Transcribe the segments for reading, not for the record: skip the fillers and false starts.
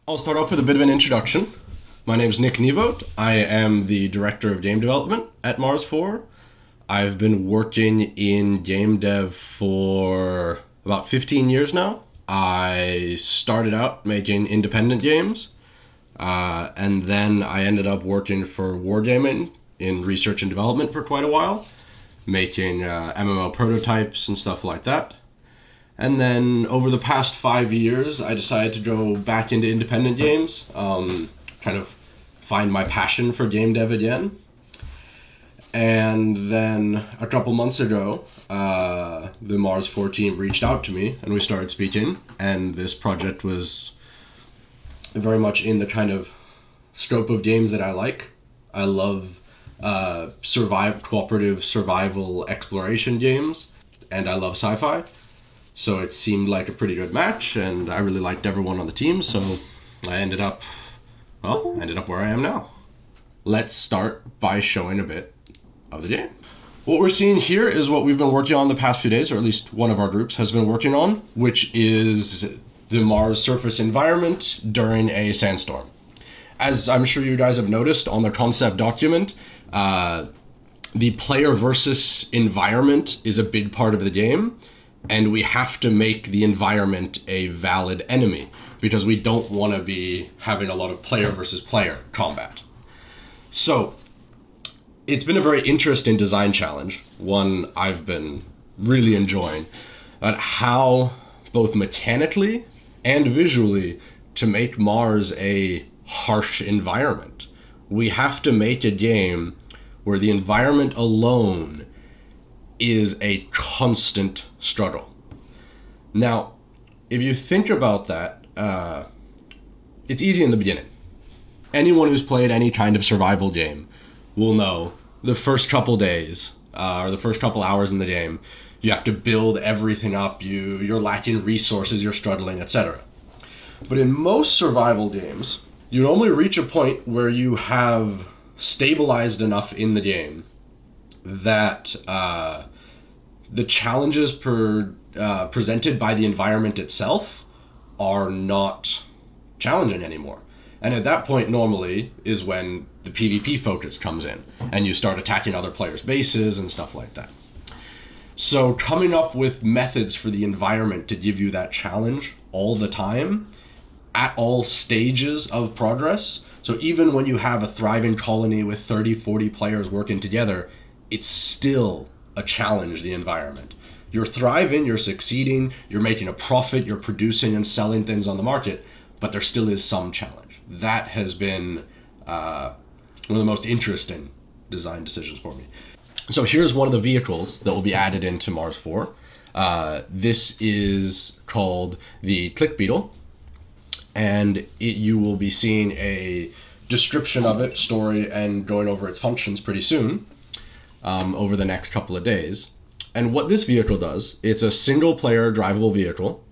I'll start off with a bit of an introduction. My name is Nick and Vitalijus. I am the director of game development at Mars4. I've been working in game dev for about 15 years now. I started out making independent games, and then I ended up working for Wargaming in research and development for quite a while, making MMO prototypes and stuff like that. And then over the past 5 years, I decided to go back into independent games, kind of find my passion for game dev again. And then a couple months ago, the Mars4 team reached out to me and we started speaking. And this project was very much in the kind of scope of games that I like. I love cooperative survival exploration games, and I love sci-fi. So it seemed like a pretty good match, and I really liked everyone on the team, so I ended up where I am now. Let's start by showing a bit of the game. What we're seeing here is what we've been working on the past few days, or at least one of our groups has been working on, which is the Mars surface environment during a sandstorm. As I'm sure you guys have noticed on the concept document, the player versus environment is a big part of the game. And we have to make the environment a valid enemy because we don't want to be having a lot of player versus player combat. So it's been a very interesting design challenge, one I've been really enjoying, at how both mechanically and visually to make Mars a harsh environment. We have to make a game where the environment alone is a constant struggle. Now, if you think about that, it's easy in the beginning. Anyone who's played any kind of survival game will know the first couple days or the first couple hours in the game, you have to build everything up, you're lacking resources, you're struggling, etc. But in most survival games, you only reach a point where you have stabilized enough in the game that the challenges presented by the environment itself are not challenging anymore. And at that point normally is when the PvP focus comes in and you start attacking other players' bases and stuff like that. So coming up with methods for the environment to give you that challenge all the time at all stages of progress. So even when you have a thriving colony with 30, 40 players working together, it's still a challenge, the environment. You're thriving, you're succeeding, you're making a profit, you're producing and selling things on the market, but there still is some challenge. That has been one of the most interesting design decisions for me. So here's one of the vehicles that will be added into Mars4. This is called the Click Beetle, and you will be seeing a description of it, story, and going over its functions pretty soon. Over the next couple of days. And what this vehicle does, it's a single player drivable vehicle.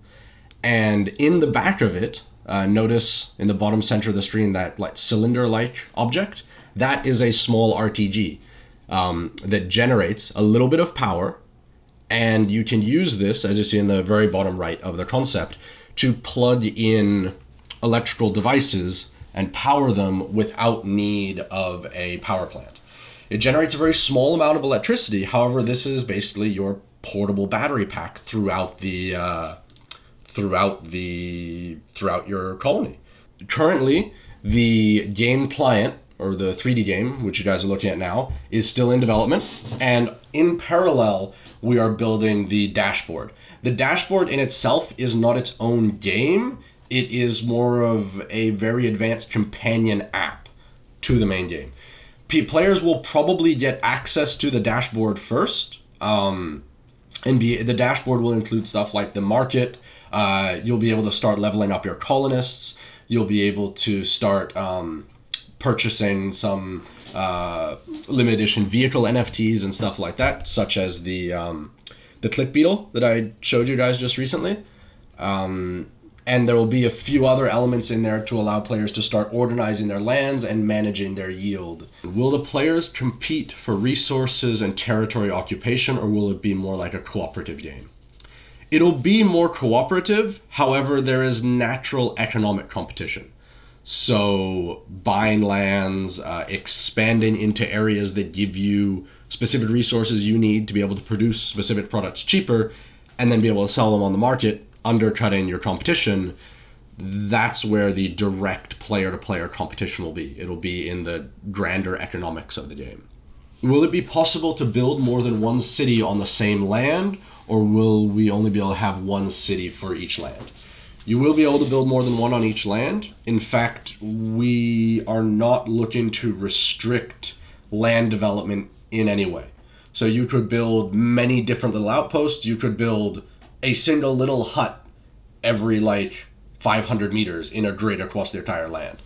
And in the back of it, notice in the bottom center of the screen, that like cylinder-like object, that is a small RTG that generates a little bit of power. And you can use this, as you see in the very bottom right of the concept, to plug in electrical devices and power them without need of a power plant. It generates a very small amount of electricity. However, this is basically your portable battery pack throughout your colony. Currently, the game client, or the 3D game, which you guys are looking at now, is still in development. And in parallel, we are building the dashboard. The dashboard in itself is not its own game. It is more of a very advanced companion app to the main game. Players will probably get access to the dashboard first, the dashboard will include stuff like the market. You'll be able to start leveling up your colonists. You'll be able to start purchasing some limited edition vehicle NFTs and stuff like that, such as the Click Beetle that I showed you guys just recently. And there will be a few other elements in there to allow players to start organizing their lands and managing their yield. Will the players compete for resources and territory occupation, or will it be more like a cooperative game? It'll be more cooperative, however, there is natural economic competition. So buying lands, expanding into areas that give you specific resources you need to be able to produce specific products cheaper, and then be able to sell them on the market, undercutting your competition. That's where the direct player-to-player competition will be. It'll be in the grander economics of the game. Will it be possible to build more than one city on the same land, or will we only be able to have one city for each land? You will be able to build more than one on each land. In fact, we are not looking to restrict land development in any way. So you could build many different little outposts. You could build a single little hut every 500 meters in a grid across the entire land.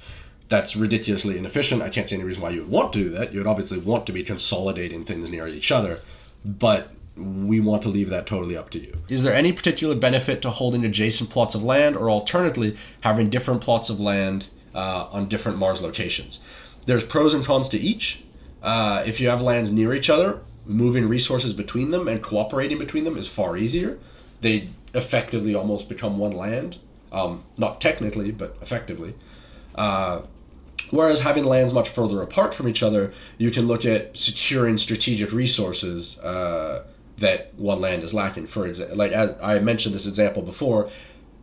That's ridiculously inefficient. I can't see any reason why you would want to do that. You would obviously want to be consolidating things near each other, but we want to leave that totally up to you. Is there any particular benefit to holding adjacent plots of land, or alternatively, having different plots of land on different Mars locations? There's pros and cons to each. If you have lands near each other, moving resources between them and cooperating between them is far easier. They effectively almost become one land. Not technically, but effectively. Whereas having lands much further apart from each other, you can look at securing strategic resources that one land is lacking. For example, as I mentioned this example before,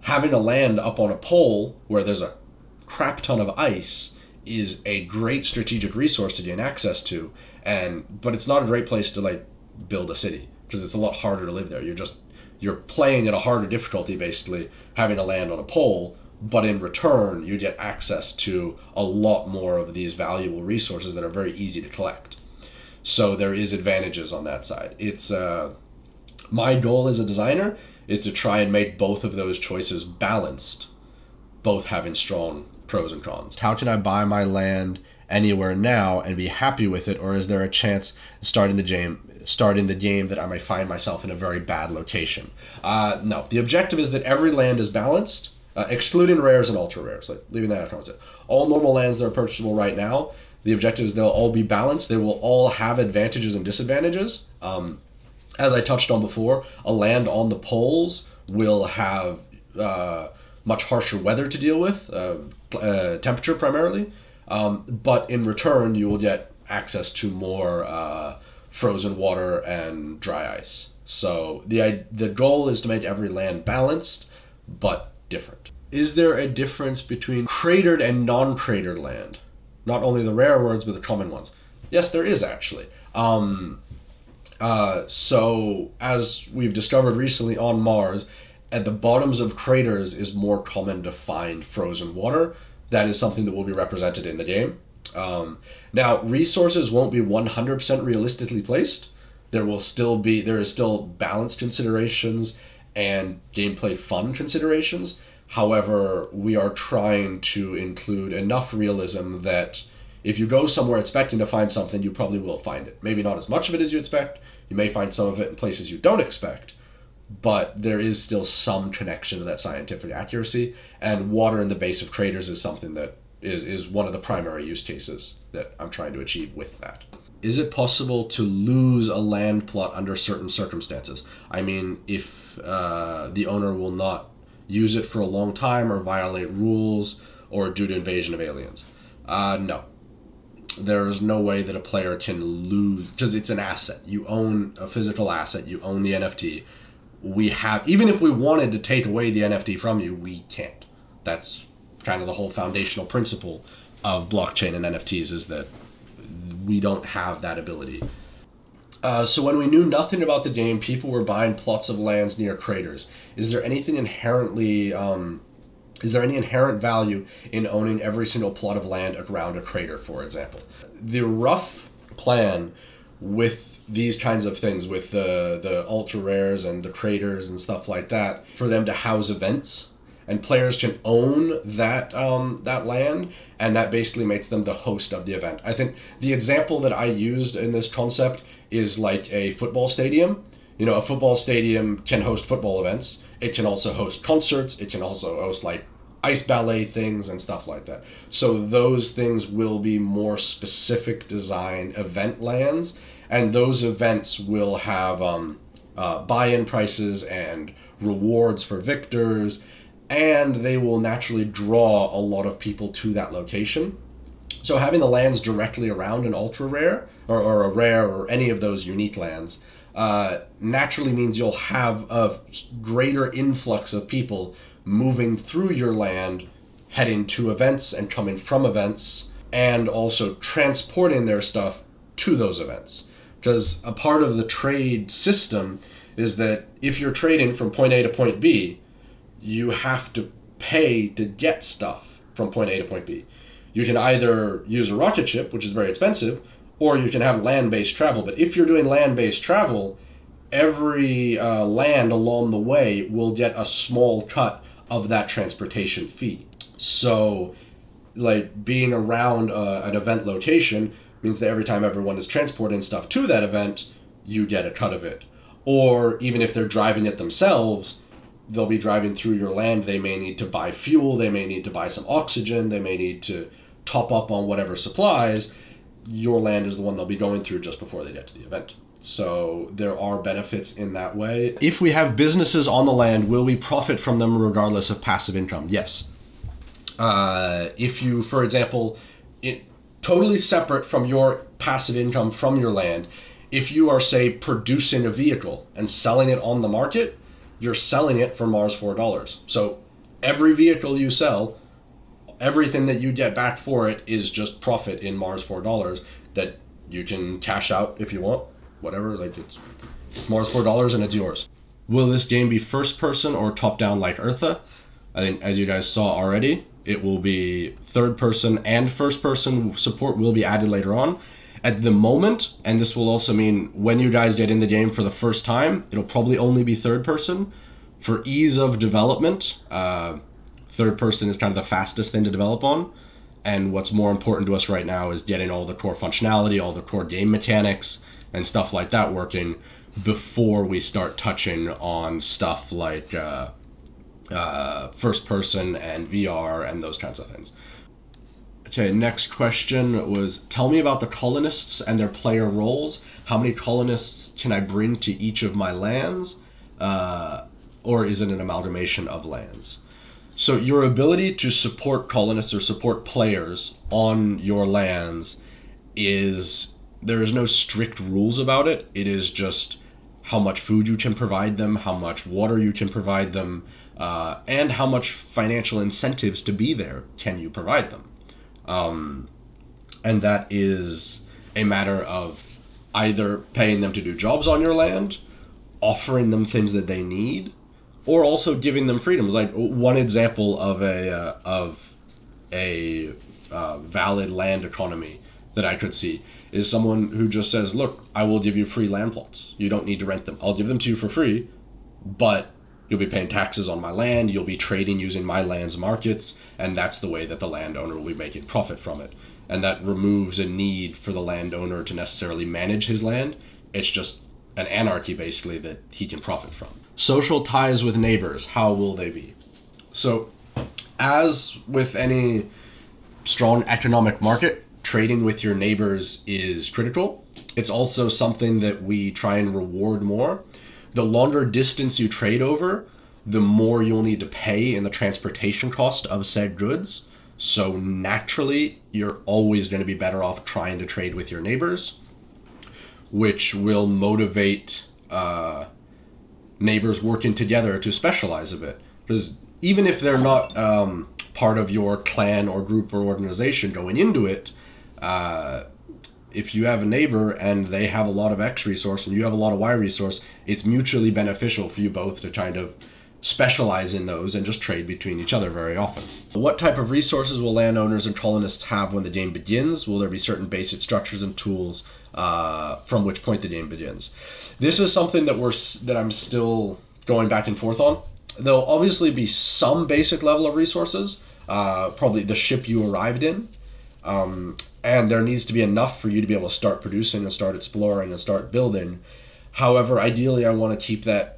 having a land up on a pole where there's a crap ton of ice is a great strategic resource to gain access to, but it's not a great place to build a city, because it's a lot harder to live there. You're playing at a harder difficulty, basically, having a land on a pole, but in return, you get access to a lot more of these valuable resources that are very easy to collect. So there is advantages on that side. It's my goal as a designer is to try and make both of those choices balanced, both having strong pros and cons. How can I buy my land anywhere now and be happy with it, or is there a chance starting the game that I might find myself in a very bad location? No, the objective is that every land is balanced, excluding rares and ultra rares, leaving that out. All normal lands that are purchasable right now, the objective is they'll all be balanced. They will all have advantages and disadvantages. As I touched on before, a land on the poles will have much harsher weather to deal with, temperature primarily, but in return you will get access to more frozen water and dry ice. So the goal is to make every land balanced, but different. Is there a difference between cratered and non-cratered land? Not only the rare words, but the common ones. Yes, there is actually. So as we've discovered recently on Mars, at the bottoms of craters is more common to find frozen water. That is something that will be represented in the game. Now, resources won't be 100% realistically placed. There is still balance considerations and gameplay fun considerations. However, we are trying to include enough realism that if you go somewhere expecting to find something, you probably will find it. Maybe not as much of it as you expect. You may find some of it in places you don't expect, but there is still some connection to that scientific accuracy, and water in the base of craters is something that is one of the primary use cases that I'm trying to achieve with that. Is it possible to lose a land plot under certain circumstances? I mean, if the owner will not use it for a long time or violate rules or due to invasion of aliens? No. There is no way that a player can lose, because it's an asset. You own a physical asset. You own the NFT. Even if we wanted to take away the NFT from you, we can't. That's kind of the whole foundational principle of blockchain and NFTs, is that we don't have that ability. So when we knew nothing about the game, people were buying plots of lands near craters. Is there any inherent value in owning every single plot of land around a crater, for example? The rough plan with these kinds of things, with the ultra rares and the craters and stuff like that, for them to house events, and players can own that land, and that basically makes them the host of the event. I think the example that I used in this concept is like a football stadium. A football stadium can host football events. It can also host concerts. It can also host ice ballet things and stuff like that. So those things will be more specific design event lands, and those events will have buy-in prices and rewards for victors, and they will naturally draw a lot of people to that location. So having the lands directly around an ultra rare or a rare or any of those unique lands naturally means you'll have a greater influx of people moving through your land, heading to events and coming from events, and also transporting their stuff to those events. Because a part of the trade system is that if you're trading from point A to point B, you have to pay to get stuff from point A to point B. You can either use a rocket ship, which is very expensive, or you can have land-based travel. But if you're doing land-based travel, every land along the way will get a small cut of that transportation fee. So, like, being around an event location means that every time everyone is transporting stuff to that event, you get a cut of it. Or even if they're driving it themselves, they'll be driving through your land. They may need to buy fuel. They may need to buy some oxygen. They may need to top up on whatever supplies. Your land is the one they'll be going through just before they get to the event. So there are benefits in that way. If we have businesses on the land, will we profit from them regardless of passive income? Yes. If you, for example, totally separate from your passive income from your land, if you are, say, producing a vehicle and selling it on the market, you're selling it for Mars4 dollars. So every vehicle you sell, everything that you get back for it is just profit in Mars4 dollars that you can cash out if you want, whatever. Like it's Mars4 dollars and it's yours. Will this game be first person or top down like Eartha? I think as you guys saw already, it will be third person and first person support will be added later on. At the moment, and this will also mean when you guys get in the game for the first time, it'll probably only be third person. For ease of development, third person is kind of the fastest thing to develop on. And what's more important to us right now is getting all the core functionality, all the core game mechanics and stuff like that working before we start touching on stuff like first person and VR and those kinds of things. Okay, next question was, tell me about the colonists and their player roles. How many colonists can I bring to each of my lands? Or is it an amalgamation of lands? So your ability to support colonists or support players on your lands is, there is no strict rules about it. It is just how much food you can provide them, how much water you can provide them, and how much financial incentives to be there can you provide them. And that is a matter of either paying them to do jobs on your land, offering them things that they need, or also giving them freedoms. Like one example of a valid land economy that I could see is someone who just says, look, I will give you free land plots. You don't need to rent them. I'll give them to you for free, but you'll be paying taxes on my land, you'll be trading using my land's markets, and that's the way that the landowner will be making profit from it. And that removes a need for the landowner to necessarily manage his land. It's just an anarchy, basically, that he can profit from. Social ties with neighbors, how will they be? So, as with any strong economic market, trading with your neighbors is critical. It's also something that we try and reward more. The longer distance you trade over, the more you'll need to pay in the transportation cost of said goods. So naturally, you're always going to be better off trying to trade with your neighbors, which will motivate neighbors working together to specialize a bit. Because even if they're not part of your clan or group or organization going into it, if you have a neighbor and they have a lot of X resource and you have a lot of Y resource, it's mutually beneficial for you both to kind of specialize in those and just trade between each other very often. What type of resources will landowners and colonists have when the game begins? Will there be certain basic structures and tools from which point the game begins? This is something that I'm still going back and forth on. There'll obviously be some basic level of resources, probably the ship you arrived in, and there needs to be enough for you to be able to start producing and start exploring and start building. However, ideally I want to keep that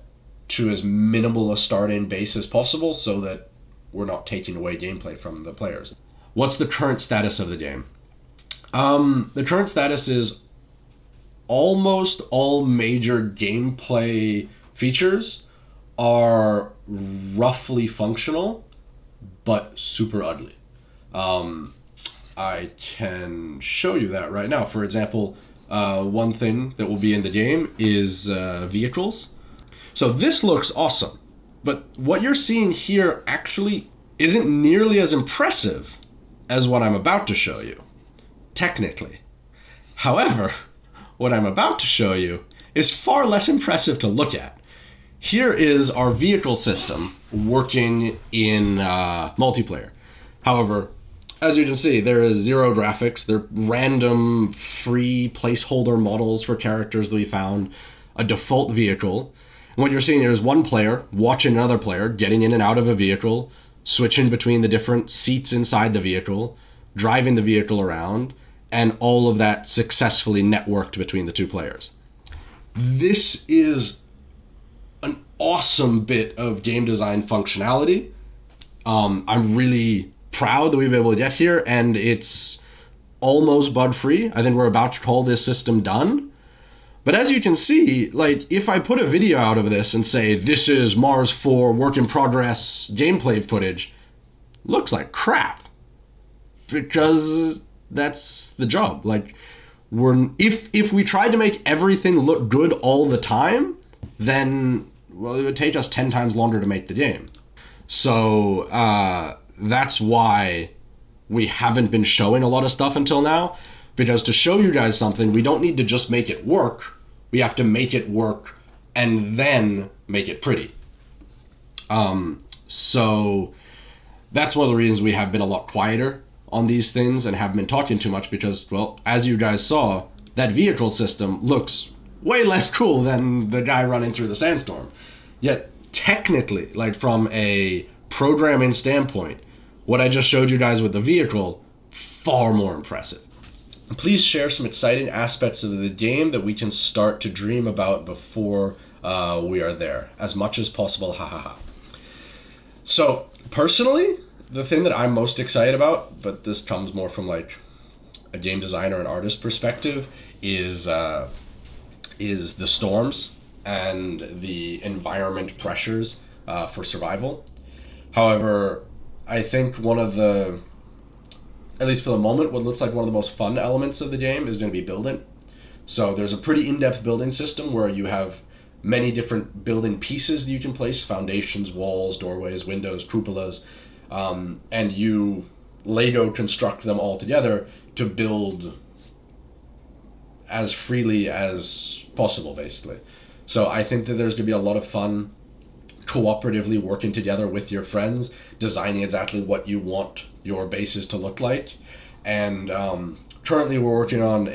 to as minimal a starting base as possible so that we're not taking away gameplay from the players. What's the current status of the game? The current status is almost all major gameplay features are roughly functional, but super ugly. I can show you that right now. For example, one thing that will be in the game is vehicles. So this looks awesome, but what you're seeing here actually isn't nearly as impressive as what I'm about to show you, technically. However, what I'm about to show you is far less impressive to look at. Here is our vehicle system working in multiplayer. However, as you can see, there is zero graphics. They're random free placeholder models for characters that we found, a default vehicle. And what you're seeing here is one player watching another player getting in and out of a vehicle, switching between the different seats inside the vehicle, driving the vehicle around, and all of that successfully networked between the two players. This is an awesome bit of game design functionality. I'm really proud that we've been able to get here, and it's almost bug-free. I think we're about to call this system done. But as you can see, like, if I put a video out of this and say, this is Mars4 work in progress gameplay footage, looks like crap. Because that's the job. Like, if we tried to make everything look good all the time, then, well, it would take us 10 times longer to make the game. So that's why we haven't been showing a lot of stuff until now, because to show you guys something, we don't need to just make it work. We have to make it work and then make it pretty. So that's one of the reasons we have been a lot quieter on these things and haven't been talking too much, because, well, as you guys saw, that vehicle system looks way less cool than the guy running through the sandstorm. Yet technically, like, from a programming standpoint, what I just showed you guys with the vehicle, far more impressive. Please share some exciting aspects of the game that we can start to dream about before we are there, as much as possible, ha ha ha. So, personally, the thing that I'm most excited about, but this comes more from like a game designer and artist perspective, is the storms and the environment pressures for survival. However, I think one of the, at least for the moment, what looks like one of the most fun elements of the game is going to be building. So there's a pretty in-depth building system where you have many different building pieces that you can place: foundations, walls, doorways, windows, cupolas, and you Lego construct them all together to build as freely as possible, basically. So I think that there's going to be a lot of fun cooperatively working together with your friends, designing exactly what you want your bases to look like. And currently we're working on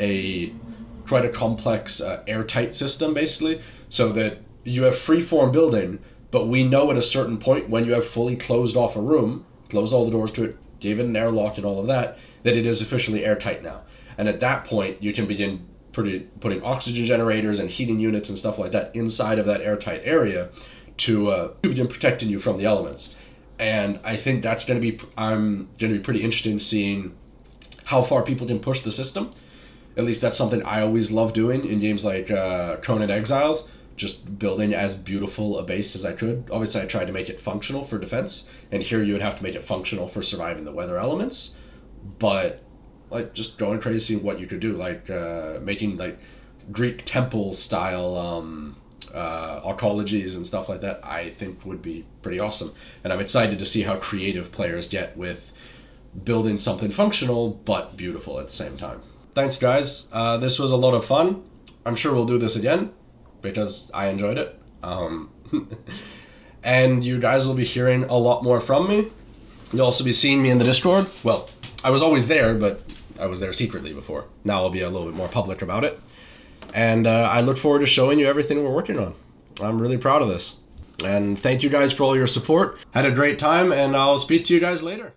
quite a complex airtight system, basically, so that you have free-form building, but we know at a certain point when you have fully closed off a room, closed all the doors to it, gave it an airlock and all of that, that it is officially airtight now. And at that point, you can begin putting oxygen generators and heating units and stuff like that inside of that airtight area to begin protecting you from the elements. And I think that's going to be, I'm going to be pretty interested in seeing how far people can push the system. At least that's something I always love doing in games like Conan Exiles, just building as beautiful a base as I could. Obviously, I tried to make it functional for defense, and here you would have to make it functional for surviving the weather elements. But like just going crazy what you could do, like making like Greek temple style arcologies and stuff like that, I think would be pretty awesome. And I'm excited to see how creative players get with building something functional but beautiful at the same time. Thanks, guys. This was a lot of fun. I'm sure we'll do this again because I enjoyed it. And you guys will be hearing a lot more from me. You'll also be seeing me in the Discord. Well, I was always there, but I was there secretly before. Now I'll be a little bit more public about it. And I look forward to showing you everything we're working on. I'm really proud of this. And thank you guys for all your support. Had a great time, and I'll speak to you guys later.